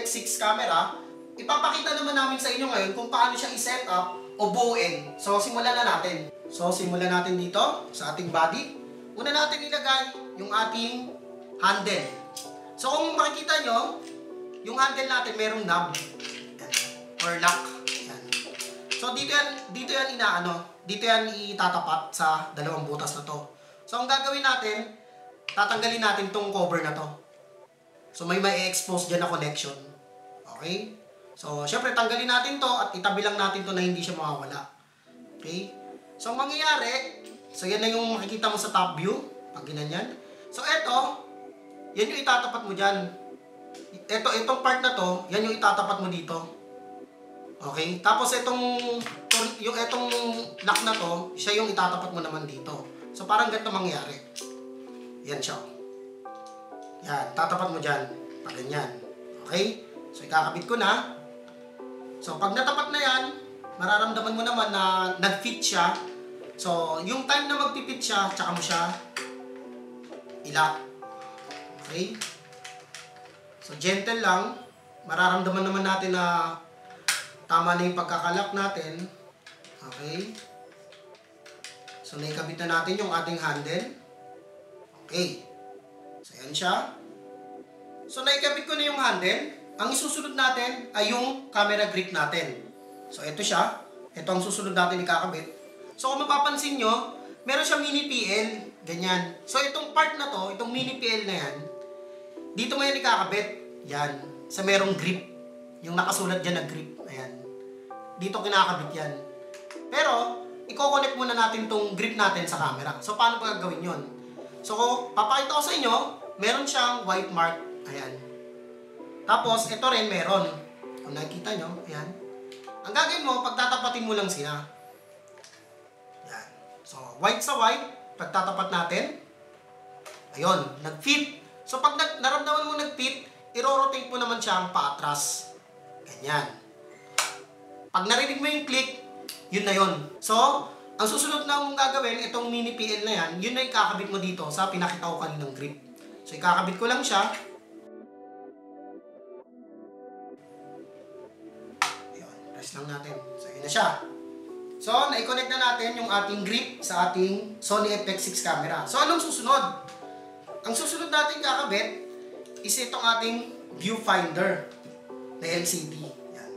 FX6 camera, ipapakita naman namin sa inyo ngayon kung paano siya i-set up o buuin. So, simulan na natin. So, simulan natin dito sa ating body. Una natin ilagay yung ating handle. So, kung makikita nyo, yung handle natin merong knob or lock. Yan. So, dito yan dito yan itatapat sa dalawang butas na to. So, ang gagawin natin, tatanggalin natin tong cover na to. So, may expose dyan na connection. Okay? So, syempre, tanggalin natin to at itabi lang natin to na hindi siya mawawala. Okay? So, ang mangyayari, so yan na yung makikita mo sa top view. Pag ginanyan. So, eto, yan yung itatapat mo dyan. Itong part na to, yan yung itatapat mo dito. Okay? Tapos, itong lock na to, siya yung itatapat mo naman dito. So, parang ganito mangyayari. Yan siya. Yan, tatapat mo dyan. Pag ganyan. Okay? So, ikakabit ko na. So, pag natapat na yan, mararamdaman mo naman na nag-fit siya. So, yung time na mag-fit siya, tsaka mo siya ilak. Okay? So, gentle lang. Mararamdaman naman natin na tama na yung pagkakalak natin. Okay? So, naikabit na natin yung ating handle. Okay. So, ayan siya. So, naikabit ko na yung handle. Ang isusunod natin ay yung camera grip natin. So, ito siya. Ito ang susunod natin ikakabit. So, kung mapapansin nyo, meron siyang mini PL. Ganyan. So, itong part na to, itong mini PL na yan, dito mo yan ikakabit. Yan. Sa merong grip. Yung nakasulat dyan na grip. Ayan. Dito kinakabit yan. Pero, i-connect muna natin tong grip natin sa camera. So, paano pa gagawin yun? So, papakita ko sa inyo, meron siyang white mark. Ayan. Tapos, ito rin meron. Kung nakikita nyo, ayan. Ang gagawin mo, pagtatapatin mo lang sila. Ayan. So, white sa white, pagtatapat natin. Ayun, nag-fit. So, pag naramdaman mo nag-fit, i-rotate mo naman siyang paatras. Ganyan. Pag narinig mo yung click, yun na yun. So, ang susunod na mong gagawin, itong mini PL na yan, yun na ikakabit mo dito sa pinakita ko kaninang grip. So, ikakabit ko lang siya. Ayun, press lang natin. So, yun na siya. So, na-connect na natin yung ating grip sa ating Sony FX6 camera. So, anong susunod? Ang susunod natin kakabit is itong ating viewfinder na LCD. Yan.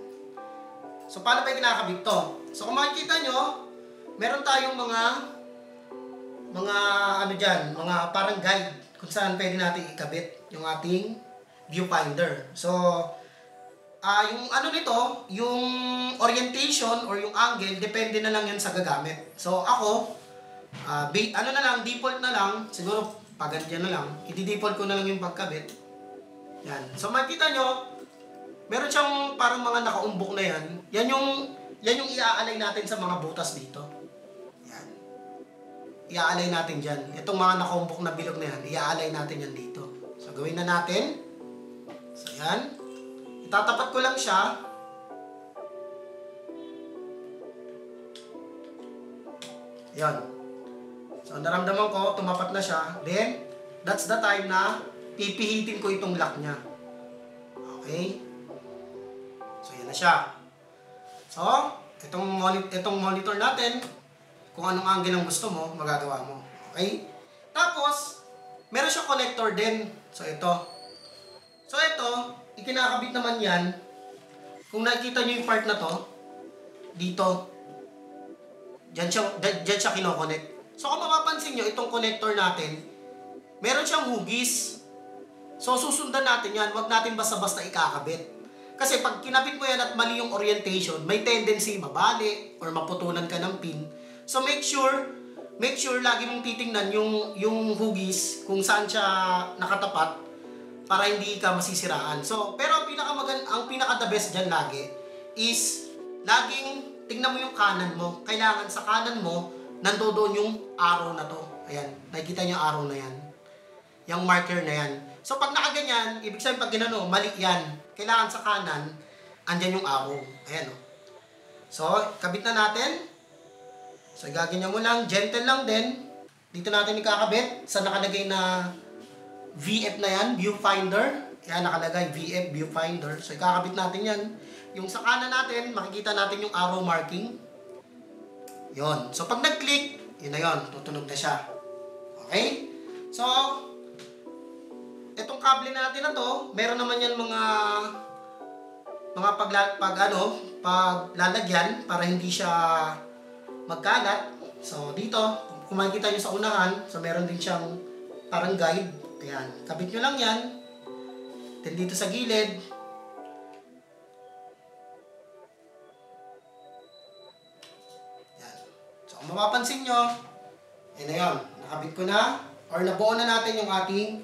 So, paano ba kinakabit to? So, kung makikita nyo, meron tayong mga ano dyan, mga parang guide kung saan pwede natin ikabit yung ating viewfinder. So, yung ano nito, yung orientation or yung angle, depende na lang yan sa gagamit. So, ako, ano na lang, default na lang, siguro pagandyan na lang, i-default ko na lang yung pagkabit. Yan. So, makikita nyo, meron siyang parang mga nakaumbok na yan. Yan yung i-aalay natin sa mga butas dito. Yan. I-aalay natin dyan. Itong mga nakaumbok na bilog na yan, i-aalay natin yan dito. So, gawin na natin. So, yan. Itatapat ko lang siya. Yan. So, naramdaman ko, tumapat na siya. Then, that's the time na pipihitin ko itong lock niya. Okay? So, yan na siya. So, itong monitor natin, kung anong angle ang gusto mo, magagawa mo. Okay? Tapos, meron siyang connector din. So, ito. So, ito, ikinakabit naman yan. Kung nakikita nyo yung part na to, dito, dyan siya kinoconnect. So, kung mapapansin nyo, itong connector natin, meron siyang hugis. So, susundan natin yan. Huwag natin basta-basta ikakabit. Kasi pag kinabit mo yan at mali yung orientation, may tendency mabali or maputulan ka ng pin. So make sure lagi mong titingnan yung hugis kung saan siya nakatapat para hindi ka masisiraan. So, pero ang pinaka the best dyan lagi is laging tingnan mo yung kanan mo. Kailangan sa kanan mo nandoon yung arrow na to. Ayan, nakikita niyo yung arrow na yan. Yung marker na yan. So, pag nakaganyan, ibig sabihin pag ginano, mali yan. Kailangan sa kanan, andyan yung arrow. Ayan, o. So, kabit na natin. So, gaganyan mo lang. Gentle lang din. Dito natin ikakabit sa nakalagay na VF na yan, viewfinder. Yan, nakalagay VF Viewfinder. So, ikakabit natin yan. Yung sa kanan natin, makikita natin yung arrow marking. Yon. So, pag nag-click, yun na yun. Tutunog na siya. Okay? So, itong kable natin na to, meron naman yan mga paglalagyan para hindi siya magkalat. So, dito, kung makikita nyo sa unahan, so meron din siyang parang guide. Ayan. Kabit nyo lang yan. Then dito sa gilid. Ayan. So, kung mapapansin nyo, yun na yun. Nakabit ko na, or nabuo na natin yung ating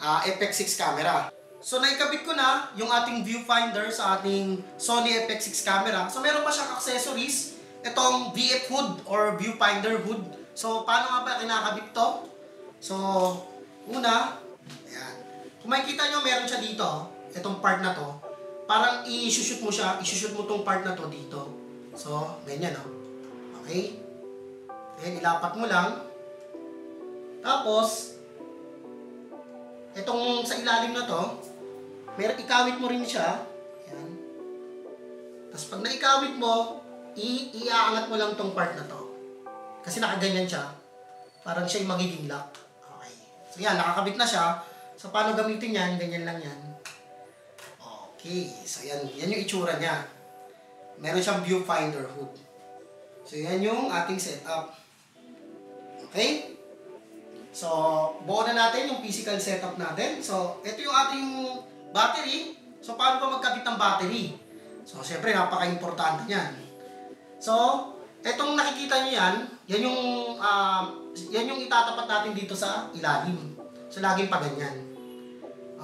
FX6 camera. So, naikabit ko na yung ating viewfinder sa ating Sony FX6 camera. So, meron pa siyang accessories. Itong VF hood or viewfinder hood. So, paano nga ba kinakabit to? So, una, ayan. Kung makikita nyo, meron siya dito. Itong part na to. Parang i-shoot mo siya. I-shoot mo tong part na to dito. So, ganyan, no? Okay? Then, ilapat mo lang. Tapos, itong sa ilalim na to, meron ikawit mo rin siya. Ayan. Tapos, pag naikawit mo, iaangat mo lang tong part na to. Kasi nakaganyan siya. Parang siya yung magiging lock. Okay. So yan, nakakabit na siya. So paano gamitin yan? Ganyan lang yan. Okay. So yan yung itsura niya. Meron siyang viewfinder hood. So yan yung ating setup. Okay? So, buo na natin yung physical setup natin. So, ito yung ating battery. So, paano pa magkabit ng battery? So, syempre, napaka-importante niyan. So, etong nakikita niyo yan yung itatapat natin dito sa ilalim. So, laging pa ganyan.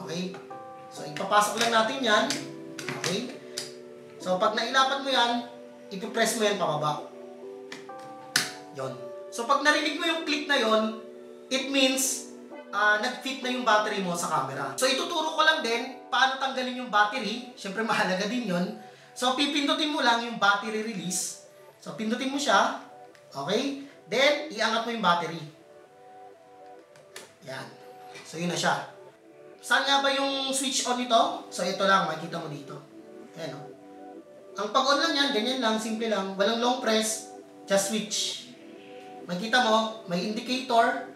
Okay? So, ipapasok lang natin yan. Okay? So, pag nailapat mo yan, ipipress mo yan pababa. Yon. So, pag narinig mo yung click na yon, it means nag-fit na yung battery mo sa camera. So, ituturo ko lang din paano tanggalin yung battery. Siyempre, mahalaga din yon. So, pipindutin mo lang yung battery release. So, pindutin mo siya. Okay? Then, iangat mo yung battery. Yan. So, yun na siya. Saan nga ba yung switch on nito? So, ito lang. Makikita mo dito. Ayan, o. Ang pag-on lang yan, ganyan lang. Simple lang. Walang long press. Just switch. Makikita mo, may indicator.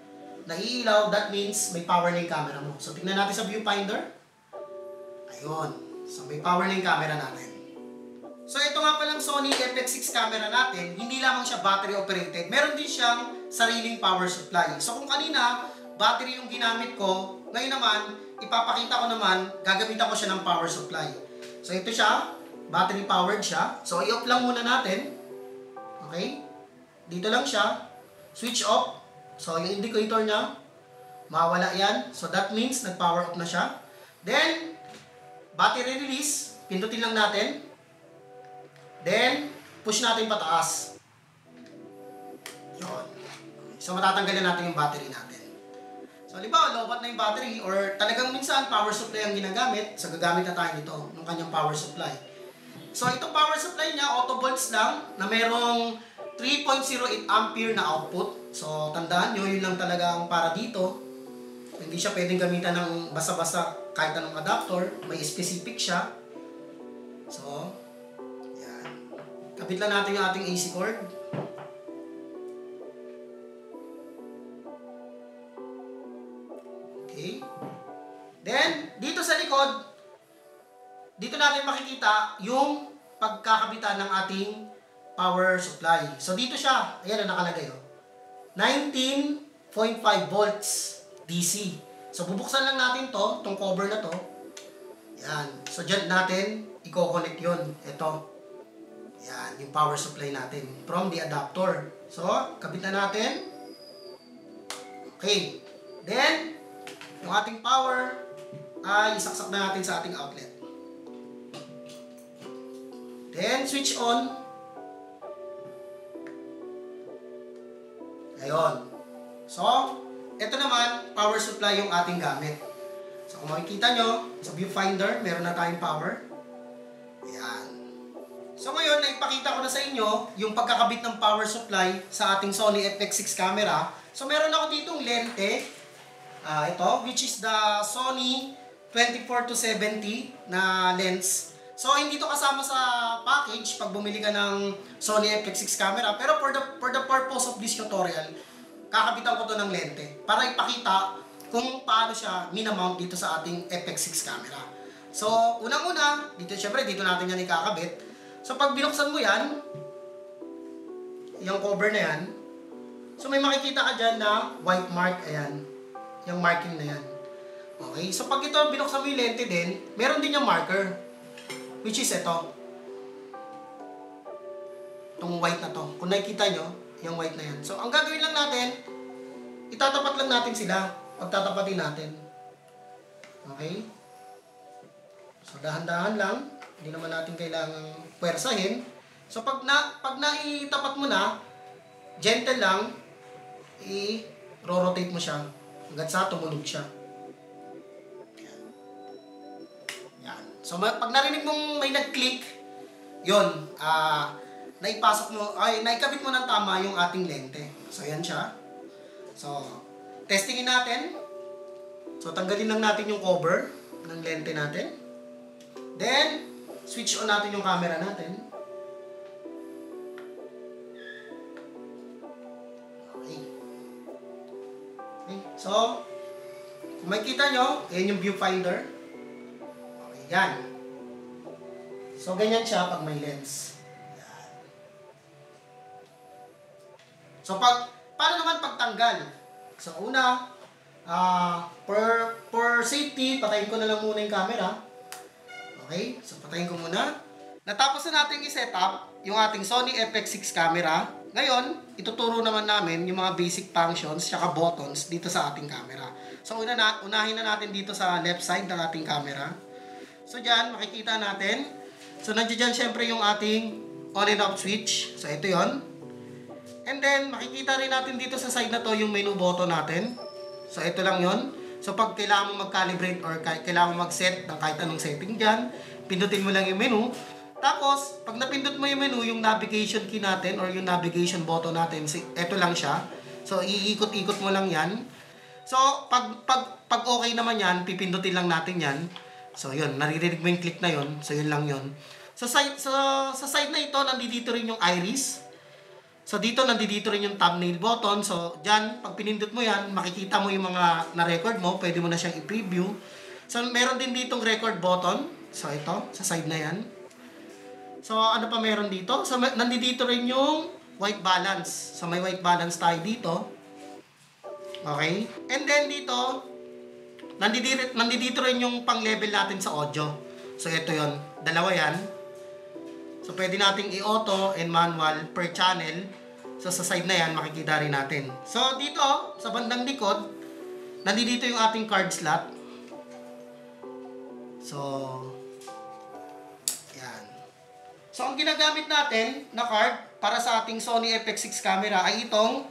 Naiilaw. That means may power na yung camera mo. So, tingnan natin sa viewfinder. Ayun. So, may power na yung camera natin. So, ito nga palang Sony FX6 camera natin, hindi lamang siya battery operated. Meron din siyang sariling power supply. So, kung kanina, battery yung ginamit ko, ngayon naman, ipapakita ko naman, gagamitan ko siya ng power supply. So, ito siya, battery powered siya. So, i-off lang muna natin. Okay? Dito lang siya. Switch off. So, yung indicator niya, mawala yan. So, that means, nag-power off na siya. Then, battery release, pindutin lang natin. Then, push natin pataas. Yun. So, matatanggalin natin yung battery natin. So, halimbawa, lobat na yung battery or talagang minsan power supply ang ginagamit. So, gagamit na tayo nito, ng kanyang power supply. So, itong power supply niya, auto volts lang, na merong 3.08 ampere na output. So, tandaan nyo, yun lang talaga ang para dito. So, hindi siya pwedeng gamitan ng basta-basta kahit anong adapter. May specific siya. So, kabit lang natin yung ating AC cord. Okay. Then, dito sa likod, dito natin makikita yung pagkakabitan ng ating power supply. So, dito siya. Ayan ang nakalagay. 19.5 volts DC. So, bubuksan lang natin to, itong cover na to. Ayan. So, dyan natin i-connect yun. Ito. Yan, yung power supply natin from the adapter. So, kabit na natin. Okay. Then, yung ating power ay isaksak na natin sa ating outlet. Then, switch on. Ayun. So, ito naman, power supply yung ating gamit. So, kung makikita nyo, sa viewfinder, meron na tayong power. Ayan. So ngayon, naipakita ko na sa inyo yung pagkakabit ng power supply sa ating Sony FX6 camera. So meron ako ditong lente. Ito, which is the Sony 24 to 70 na lens. So, hindi to kasama sa package pag bumili ka ng Sony FX6 camera. Pero for the purpose of this tutorial, kakabitan ko to ng lente para ipakita kung paano siya minamount dito sa ating FX6 camera. So, unang-una, syempre dito natin yan ikakabit. So, pag binuksan mo yan, yung cover na yan, so may makikita ka dyan na white mark, ayan, yung marking na yan. Okay, so pag ito binuksan mo yung lente din, meron din yung marker, which is ito. Itong white na to. Kung nakikita nyo, yung white na yan. So, ang gagawin lang natin, itatapat lang natin sila. Pagtatapatin natin. Okay? So, dahan-dahan lang. Hindi naman natin kailangang puwersahin. So, pag naitapat mo na, gentle lang, i-rotate mo siya hanggang sa tumunog siya. Yan. So, pag narinig mong may nag-click, yun, naipasok mo, naikabit mo ng tama yung ating lente. So, yan siya. So, testingin natin. So, tanggalin lang natin yung cover ng lente natin. Then, switch on natin yung camera natin. Okay. Okay. So, kung makikita nyo, yan yung viewfinder. Okay, yan. So, ganyan siya pag may lens. Yan. So, paano naman pagtanggal? So, una, for safety, patayin ko na lang muna yung camera. Okay? So, patayin ko muna. Natapos na natin i-setup yung ating Sony FX6 camera. Ngayon, ituturo naman namin yung mga basic functions tsaka buttons dito sa ating camera. So, unahin na natin dito sa left side ng ating camera. So, dyan, makikita natin. So, nandiyan dyan syempre yung ating on and off switch. So, ito yon. And then, makikita rin natin dito sa side na to yung menu button natin. So, ito lang yon. So, pag kailangan mo mag-calibrate or kailangan mo mag-set ng kahit anong setting dyan, pindutin mo lang yung menu. Tapos, pag napindot mo yung menu, yung navigation key natin or yung navigation button natin, ito lang siya. So, iikot-ikot mo lang yan. So, pag okay naman yan, pipindutin lang natin yan. So, yun. Naririnig mo yung click na yun. So, yun lang yun. So, sa side na ito, nandito rin yung iris. So, dito, nandito rin yung thumbnail button. So, dyan, pag pinindot mo yan, makikita mo yung mga na-record mo. Pwede mo na siyang i-preview. So, meron din ditong record button. So, ito, sa side na yan. So, ano pa meron dito? So, nandito rin yung white balance. So, may white balance tayo dito. Okay? And then, dito, nandito rin yung pang-level natin sa audio. So, ito yon. Dalawa yan. So, pwede nating i-auto and manual per channel. So, sa side na yan, makikita rin natin. So, dito, sa bandang likod, nandito yung ating card slot. So, yan. So, ang ginagamit natin na card para sa ating Sony FX6 camera ay itong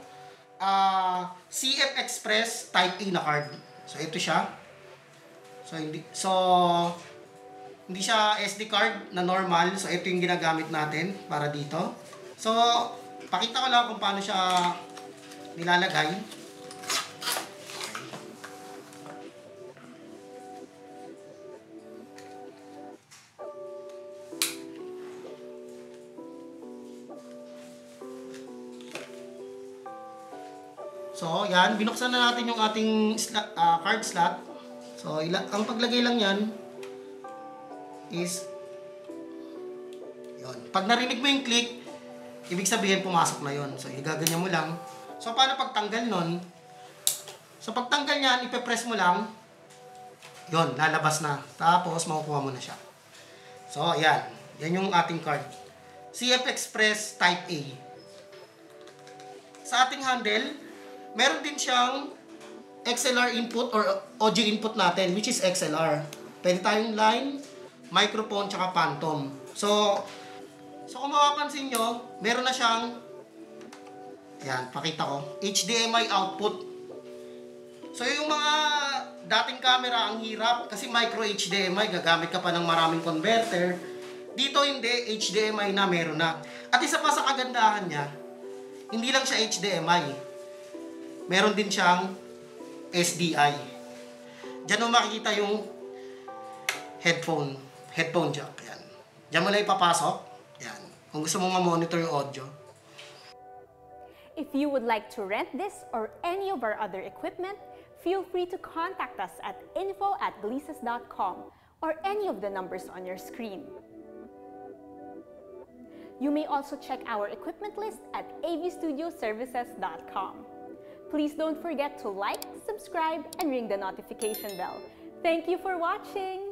CF Express Type A na card. So, ito siya. Hindi siya SD card na normal. So, ito yung ginagamit natin para dito. So, pakita ko lang kung paano siya nilalagay. So, yan. Binuksan na natin yung ating card slot. So, ang paglagay lang yan is yun. Pag narinig mo yung click, ibig sabihin pumasok na yun. So, igaganyan mo lang. So, paano pagtanggal nun? So, pagtanggal yan, ipe-press mo lang. Yun, lalabas na. Tapos, makukuha mo na siya. So, yan. Yan yung ating card. CF Express Type A. Sa ating handle, meron din siyang XLR input or audio input natin, which is XLR. Pwede tayong line, microphone, tsaka phantom. So kung mapapansin nyo, meron na siyang, yan, pakita ko, HDMI output. So, yung mga dating camera, ang hirap, kasi micro HDMI, gagamit ka pa ng maraming converter. Dito hindi, HDMI na, meron na. At isa pa sa kagandahan niya, hindi lang siya HDMI. Meron din siyang SDI. Diyan mo makikita yung headphone jack. Yan. Diyan mo lang ipapasok. Yan. Kung gusto mong ma-monitor yung audio. If you would like to rent this or any of our other equipment, feel free to contact us at info@gleesus.com or any of the numbers on your screen. You may also check our equipment list at avstudioservices.com. Please don't forget to like, subscribe, and ring the notification bell. Thank you for watching!